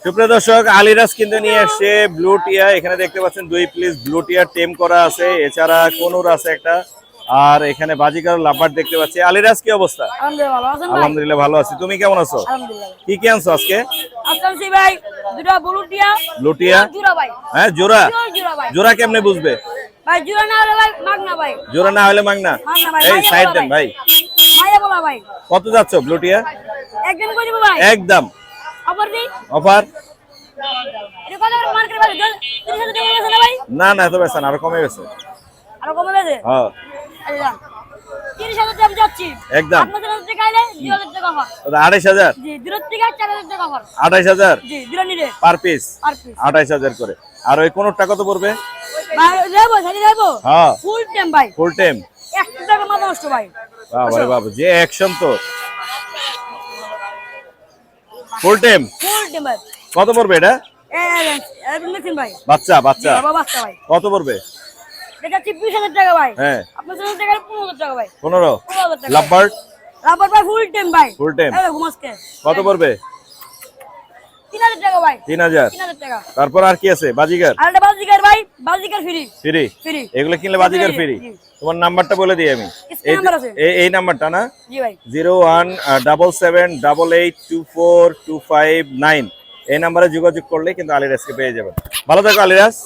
সুপ্রিয় দর্শক, আলিরাজ কিন্তু নিয়ে আসছে ব্লু টিয়া। এখানে দেখতে পাচ্ছেন 2 পিস ব্লু টিয়া টেম করা আছে, এছাড়া কোনুর আছে একটা, আর এখানে বাজিকার লাভার দেখতে পাচ্ছি। আলিরাজ কি অবস্থা? আলহামদুলিল্লাহ ভালো আছি, তুমি কেমন আছো? কি কি আনছো আজকে? ভাই দুটো ব্লু টিয়া। ব্লু টিয়া জোড়া ভাই। হ্যাঁ জোড়া। ভাই জোড়া কেমনে বুঝবে? ভাই জোড়া না হলে ভাই মাগনা ভাই। জোড়া না হলে মাগনা। ভাই, এই সাইড দেন ভাই। মাইয়া বলা ভাই। কত যাচ্ছ ব্লু টিয়া? একদম কই দিব ভাই? একদম অফার দি। অফার এটা কত করে মার্কেট ভাই? 30,000 টাকা আছে না ভাই? না না, এত বেশি না, আরো কমে গেছে। আরো কমে গেছে? হ্যাঁ আচ্ছা 30,000 টাকা যাচ্ছি একদম। আপনাদের টাকা আইলে 2,000 টাকা অফার। 28,000। জি দূর থেকে 4,000 টাকা অফার। 28,000 জি দূর নিলে পার পিস। আর পিস 28,000 করে। আর ওই কোনটা কত পড়বে? ভাই যাবো সাথে যাবো। হ্যাঁ ফুল টাইম ভাই। Full time. 1 টাকা মাথা নষ্ট ভাই। বাবা রে বাবা, যে অ্যাকশন তো। ফুল টাইম ভাই। কত পড়বে এটা? দেখেন ভাই বাচ্চা বাচ্চা বাবা বাচ্চা ভাই। কত পড়বে? এটা 20,000 টাকা ভাই। হ্যাঁ আপনার জন্য টাকা 15,000 টাকা ভাই। 15 টাকা। লাভবার্ড। রাবার ভাই ফুল টাইম ভাই। ফুল টাইম এই ঘুমাসকে কত পড়বে? 3,000 টাকা ভাই। 3,000। 3,000 টাকা। তারপর আর কি আছে? বাজিগার। আর এটা বাজিকার ভাই, বাজিকার ফ্রি। Free free. এগুলো কিনলে বাজিগার ফ্রি। তোমার নাম্বারটা বলে দিই আমি। এই নাম্বার আছে। এই নাম্বারটা না? জি ভাই। 01778824259 এই নাম্বারে যোগাযোগ করলে কিন্তু আলিরাজকে পেয়ে যাবেন। ভালো থাকো আলিরাজ।